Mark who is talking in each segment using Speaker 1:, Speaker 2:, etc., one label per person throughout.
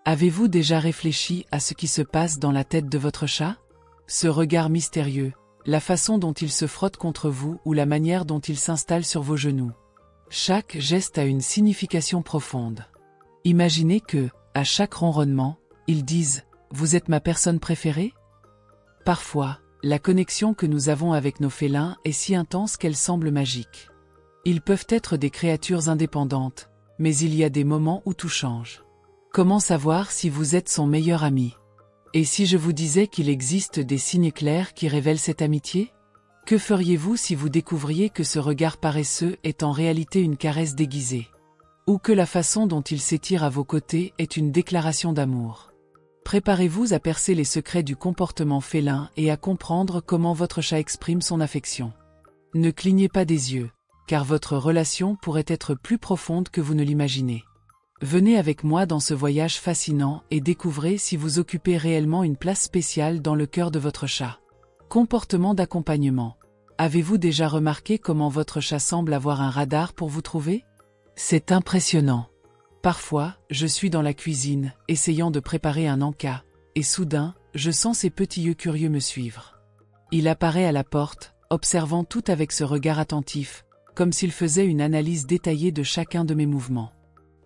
Speaker 1: Avez-vous déjà réfléchi à ce qui se passe dans la tête de votre chat? Ce regard mystérieux, la façon dont il se frotte contre vous ou la manière dont il s'installe sur vos genoux. Chaque geste a une signification profonde. Imaginez que, à chaque ronronnement, ils disent « Vous êtes ma personne préférée ?» Parfois, la connexion que nous avons avec nos félins est si intense qu'elle semble magique. Ils peuvent être des créatures indépendantes, mais il y a des moments où tout change. Comment savoir si vous êtes son meilleur ami? Et si je vous disais qu'il existe des signes clairs qui révèlent cette amitié? Que feriez-vous si vous découvriez que ce regard paresseux est en réalité une caresse déguisée? Ou que la façon dont il s'étire à vos côtés est une déclaration d'amour? Préparez-vous à percer les secrets du comportement félin et à comprendre comment votre chat exprime son affection. Ne clignez pas des yeux, car votre relation pourrait être plus profonde que vous ne l'imaginez. Venez avec moi dans ce voyage fascinant et découvrez si vous occupez réellement une place spéciale dans le cœur de votre chat. Comportement d'accompagnement. Avez-vous déjà remarqué comment votre chat semble avoir un radar pour vous trouver? C'est impressionnant. Parfois, je suis dans la cuisine, essayant de préparer un encas, et soudain, je sens ses petits yeux curieux me suivre. Il apparaît à la porte, observant tout avec ce regard attentif, comme s'il faisait une analyse détaillée de chacun de mes mouvements.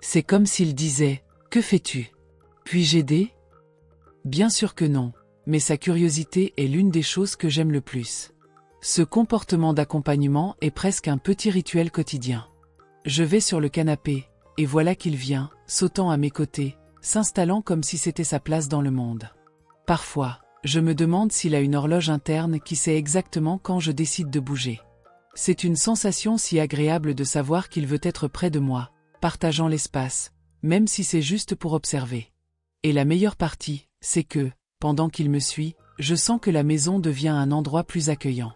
Speaker 1: C'est comme s'il disait « Que fais-tu? Puis-je aider ?» Bien sûr que non, mais sa curiosité est l'une des choses que j'aime le plus. Ce comportement d'accompagnement est presque un petit rituel quotidien. Je vais sur le canapé, et voilà qu'il vient, sautant à mes côtés, s'installant comme si c'était sa place dans le monde. Parfois, je me demande s'il a une horloge interne qui sait exactement quand je décide de bouger. C'est une sensation si agréable de savoir qu'il veut être près de moi, partageant l'espace, même si c'est juste pour observer. Et la meilleure partie, c'est que, pendant qu'il me suit, je sens que la maison devient un endroit plus accueillant.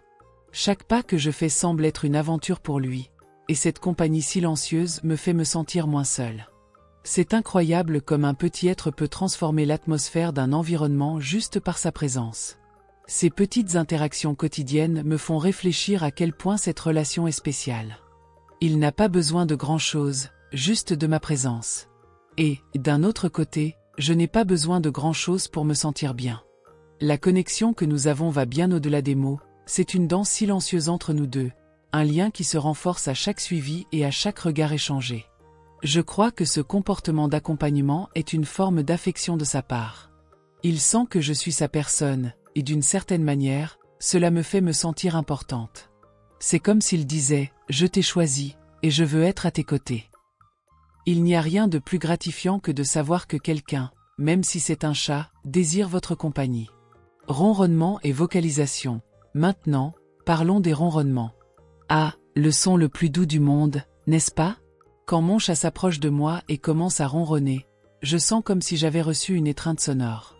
Speaker 1: Chaque pas que je fais semble être une aventure pour lui, et cette compagnie silencieuse me fait me sentir moins seul. C'est incroyable comme un petit être peut transformer l'atmosphère d'un environnement juste par sa présence. Ces petites interactions quotidiennes me font réfléchir à quel point cette relation est spéciale. Il n'a pas besoin de grand-chose, juste de ma présence. Et, d'un autre côté, je n'ai pas besoin de grand-chose pour me sentir bien. La connexion que nous avons va bien au-delà des mots, c'est une danse silencieuse entre nous deux, un lien qui se renforce à chaque suivi et à chaque regard échangé. Je crois que ce comportement d'accompagnement est une forme d'affection de sa part. Il sent que je suis sa personne, et d'une certaine manière, cela me fait me sentir importante. C'est comme s'il disait « Je t'ai choisi, et je veux être à tes côtés ». Il n'y a rien de plus gratifiant que de savoir que quelqu'un, même si c'est un chat, désire votre compagnie. Ronronnement et vocalisation. Maintenant, parlons des ronronnements. Ah, le son le plus doux du monde, n'est-ce pas? Quand mon chat s'approche de moi et commence à ronronner, je sens comme si j'avais reçu une étreinte sonore.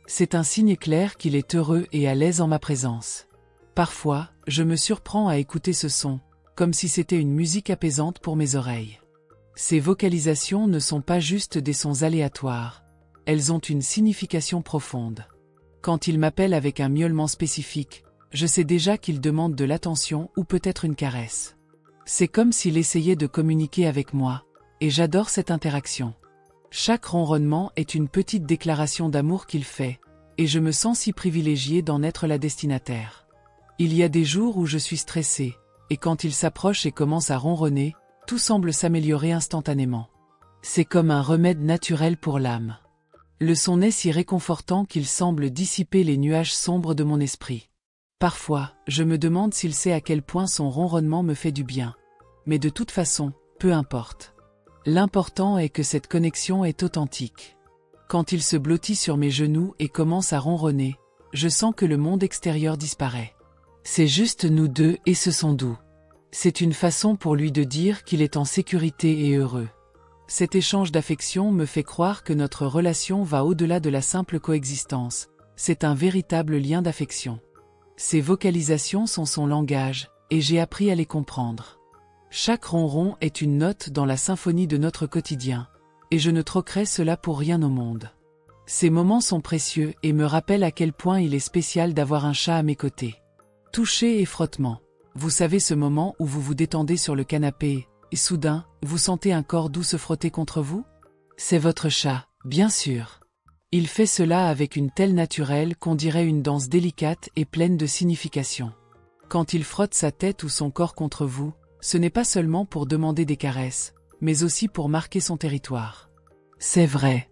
Speaker 1: C'est un signe clair qu'il est heureux et à l'aise en ma présence. Parfois, je me surprends à écouter ce son, comme si c'était une musique apaisante pour mes oreilles. Ces vocalisations ne sont pas juste des sons aléatoires, elles ont une signification profonde. Quand il m'appelle avec un miaulement spécifique, je sais déjà qu'il demande de l'attention ou peut-être une caresse. C'est comme s'il essayait de communiquer avec moi, et j'adore cette interaction. Chaque ronronnement est une petite déclaration d'amour qu'il fait, et je me sens si privilégiée d'en être la destinataire. Il y a des jours où je suis stressée, et quand il s'approche et commence à ronronner, tout semble s'améliorer instantanément. C'est comme un remède naturel pour l'âme. Le son est si réconfortant qu'il semble dissiper les nuages sombres de mon esprit. Parfois, je me demande s'il sait à quel point son ronronnement me fait du bien. Mais de toute façon, peu importe. L'important est que cette connexion est authentique. Quand il se blottit sur mes genoux et commence à ronronner, je sens que le monde extérieur disparaît. C'est juste nous deux et ce son doux. C'est une façon pour lui de dire qu'il est en sécurité et heureux. Cet échange d'affection me fait croire que notre relation va au-delà de la simple coexistence. C'est un véritable lien d'affection. Ces vocalisations sont son langage, et j'ai appris à les comprendre. Chaque ronron est une note dans la symphonie de notre quotidien, et je ne troquerai cela pour rien au monde. Ces moments sont précieux et me rappellent à quel point il est spécial d'avoir un chat à mes côtés. Toucher et frottement. Vous savez ce moment où vous vous détendez sur le canapé, et soudain, vous sentez un corps doux se frotter contre vous? C'est votre chat, Bien sûr. Il fait cela avec une telle naturelle qu'on dirait une danse délicate et pleine de signification. Quand il frotte sa tête ou son corps contre vous, ce n'est pas seulement pour demander des caresses, mais aussi pour marquer son territoire. C'est vrai.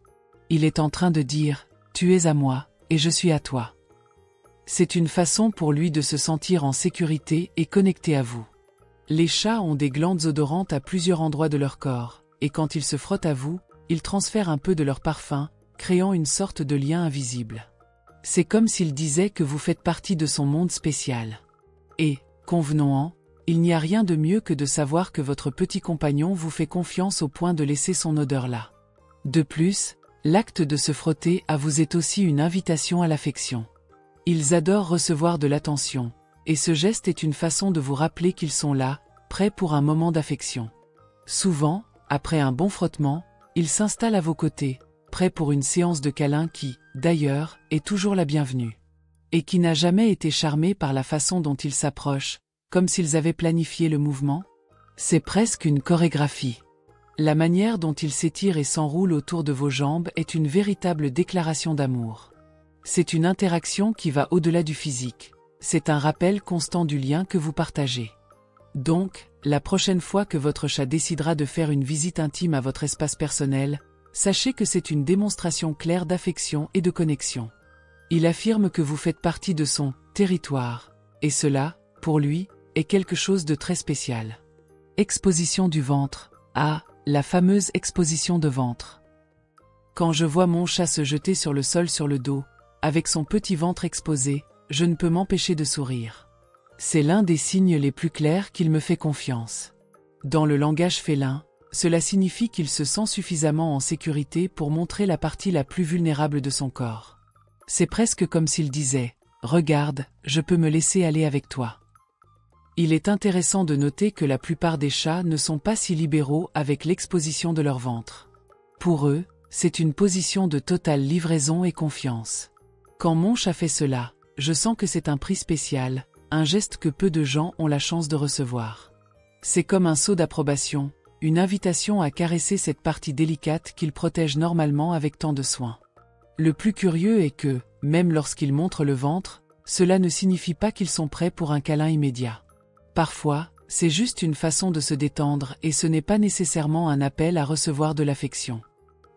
Speaker 1: Il est en train de dire « Tu es à moi, et je suis à toi ». C'est une façon pour lui de se sentir en sécurité et connecté à vous. Les chats ont des glandes odorantes à plusieurs endroits de leur corps, et quand ils se frottent à vous, ils transfèrent un peu de leur parfum, créant une sorte de lien invisible. C'est comme s'il disait que vous faites partie de son monde spécial. Et, convenons-en, il n'y a rien de mieux que de savoir que votre petit compagnon vous fait confiance au point de laisser son odeur là. De plus, l'acte de se frotter à vous est aussi une invitation à l'affection. Ils adorent recevoir de l'attention, et ce geste est une façon de vous rappeler qu'ils sont là, prêts pour un moment d'affection. Souvent, après un bon frottement, ils s'installent à vos côtés, prêts pour une séance de câlins qui, d'ailleurs, est toujours la bienvenue. Et qui n'a jamais été charmé par la façon dont ils s'approchent, comme s'ils avaient planifié le mouvement. C'est presque une chorégraphie. La manière dont ils s'étirent et s'enroulent autour de vos jambes est une véritable déclaration d'amour. C'est une interaction qui va au-delà du physique. C'est un rappel constant du lien que vous partagez. Donc, la prochaine fois que votre chat décidera de faire une visite intime à votre espace personnel, sachez que c'est une démonstration claire d'affection et de connexion. Il affirme que vous faites partie de son territoire, et cela, pour lui, est quelque chose de très spécial. Exposition du ventre. Ah, la fameuse exposition de ventre. Quand je vois mon chat se jeter sur le sol sur le dos, avec son petit ventre exposé, je ne peux m'empêcher de sourire. C'est l'un des signes les plus clairs qu'il me fait confiance. Dans le langage félin, cela signifie qu'il se sent suffisamment en sécurité pour montrer la partie la plus vulnérable de son corps. C'est presque comme s'il disait « Regarde, je peux me laisser aller avec toi ». Il est intéressant de noter que la plupart des chats ne sont pas si libéraux avec l'exposition de leur ventre. Pour eux, c'est une position de totale livraison et confiance. Quand mon chat fait cela, je sens que c'est un prix spécial, un geste que peu de gens ont la chance de recevoir. C'est comme un sceau d'approbation, une invitation à caresser cette partie délicate qu'ils protègent normalement avec tant de soin. Le plus curieux est que, même lorsqu'ils montrent le ventre, cela ne signifie pas qu'ils sont prêts pour un câlin immédiat. Parfois, c'est juste une façon de se détendre et ce n'est pas nécessairement un appel à recevoir de l'affection.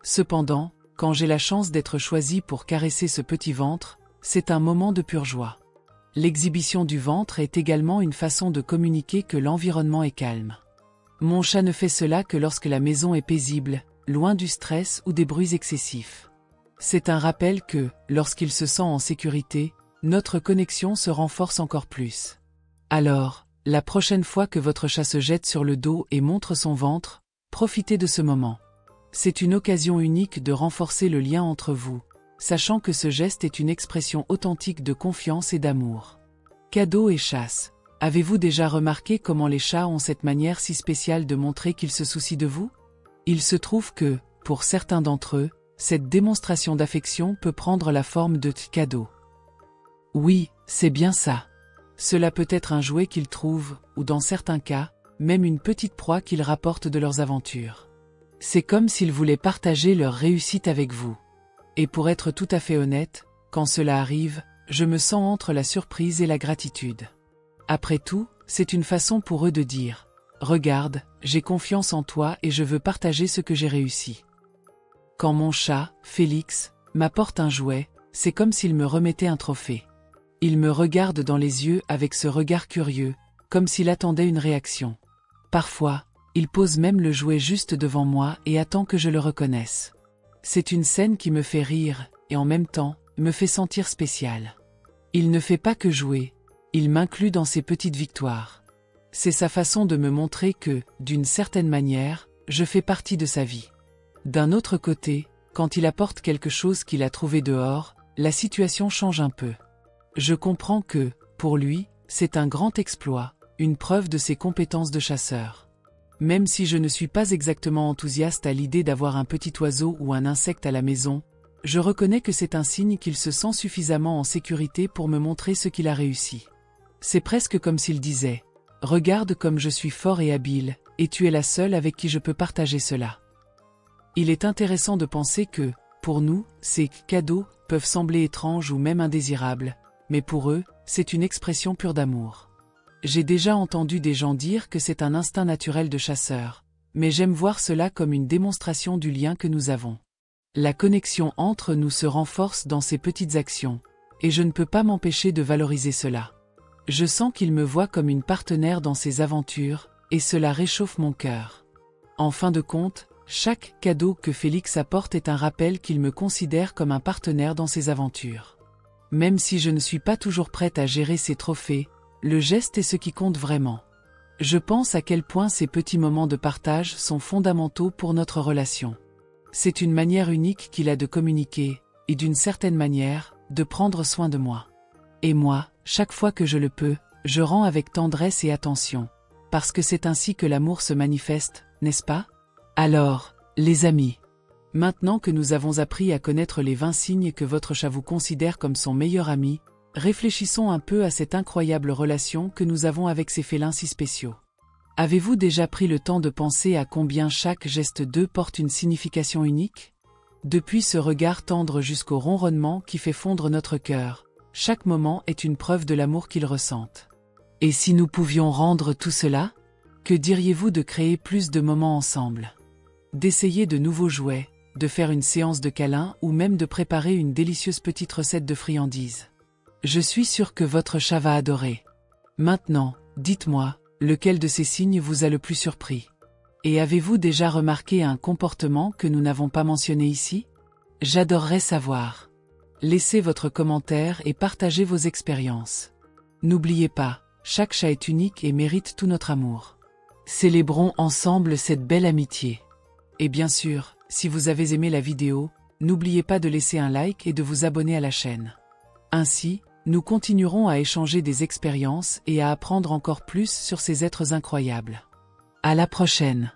Speaker 1: Cependant, quand j'ai la chance d'être choisi pour caresser ce petit ventre, c'est un moment de pure joie. L'exhibition du ventre est également une façon de communiquer que l'environnement est calme. Mon chat ne fait cela que lorsque la maison est paisible, loin du stress ou des bruits excessifs. C'est un rappel que, lorsqu'il se sent en sécurité, notre connexion se renforce encore plus. Alors, la prochaine fois que votre chat se jette sur le dos et montre son ventre, profitez de ce moment. C'est une occasion unique de renforcer le lien entre vous, sachant que ce geste est une expression authentique de confiance et d'amour. Cadeau et chasse. Avez-vous déjà remarqué comment les chats ont cette manière si spéciale de montrer qu'ils se soucient de vous? Il se trouve que, pour certains d'entre eux, cette démonstration d'affection peut prendre la forme de cadeau. Oui, c'est bien ça. Cela peut être un jouet qu'ils trouvent, ou dans certains cas, même une petite proie qu'ils rapportent de leurs aventures. C'est comme s'ils voulaient partager leur réussite avec vous. Et pour être tout à fait honnête, quand cela arrive, je me sens entre la surprise et la gratitude. Après tout, c'est une façon pour eux de dire « Regarde, j'ai confiance en toi et je veux partager ce que j'ai réussi ». Quand mon chat, Félix, m'apporte un jouet, c'est comme s'il me remettait un trophée. Il me regarde dans les yeux avec ce regard curieux, comme s'il attendait une réaction. Parfois, il pose même le jouet juste devant moi et attend que je le reconnaisse. C'est une scène qui me fait rire, et en même temps, me fait sentir spécial. Il ne fait pas que jouer. Il m'inclut dans ses petites victoires. C'est sa façon de me montrer que, d'une certaine manière, je fais partie de sa vie. D'un autre côté, quand il apporte quelque chose qu'il a trouvé dehors, la situation change un peu. Je comprends que, pour lui, c'est un grand exploit, une preuve de ses compétences de chasseur. Même si je ne suis pas exactement enthousiaste à l'idée d'avoir un petit oiseau ou un insecte à la maison, je reconnais que c'est un signe qu'il se sent suffisamment en sécurité pour me montrer ce qu'il a réussi. C'est presque comme s'il disait « Regarde comme je suis fort et habile, et tu es la seule avec qui je peux partager cela ». Il est intéressant de penser que, Pour nous, ces cadeaux peuvent sembler étranges ou même indésirables, mais pour eux, c'est une expression pure d'amour. J'ai déjà entendu des gens dire que c'est un instinct naturel de chasseur, mais j'aime voir cela comme une démonstration du lien que nous avons. La connexion entre nous se renforce dans ces petites actions, et je ne peux pas m'empêcher de valoriser cela. Je sens qu'il me voit comme une partenaire dans ses aventures, et cela réchauffe mon cœur. En fin de compte, chaque cadeau que Félix apporte est un rappel qu'il me considère comme un partenaire dans ses aventures. Même si je ne suis pas toujours prête à gérer ses trophées, le geste est ce qui compte vraiment. Je pense à quel point ces petits moments de partage sont fondamentaux pour notre relation. C'est une manière unique qu'il a de communiquer, et d'une certaine manière, de prendre soin de moi. Et moi, chaque fois que je le peux, je rends avec tendresse et attention, parce que c'est ainsi que l'amour se manifeste, n'est-ce pas? Alors, les amis, maintenant que nous avons appris à connaître les 20 signes que votre chat vous considère comme son meilleur ami, réfléchissons un peu à cette incroyable relation que nous avons avec ces félins si spéciaux. Avez-vous déjà pris le temps de penser à combien chaque geste d'eux porte une signification unique? Depuis ce regard tendre jusqu'au ronronnement qui fait fondre notre cœur, chaque moment est une preuve de l'amour qu'ils ressentent. Et si nous pouvions rendre tout cela? Que diriez-vous de créer plus de moments ensemble? D'essayer de nouveaux jouets, de faire une séance de câlins ou même de préparer une délicieuse petite recette de friandises. Je suis sûre que votre chat va adorer. Maintenant, dites-moi, lequel de ces signes vous a le plus surpris? Et avez-vous déjà remarqué un comportement que nous n'avons pas mentionné ici? J'adorerais savoir. Laissez votre commentaire et partagez vos expériences. N'oubliez pas, chaque chat est unique et mérite tout notre amour. Célébrons ensemble cette belle amitié. Et bien sûr, si vous avez aimé la vidéo, n'oubliez pas de laisser un like et de vous abonner à la chaîne. Ainsi, nous continuerons à échanger des expériences et à apprendre encore plus sur ces êtres incroyables. À la prochaine!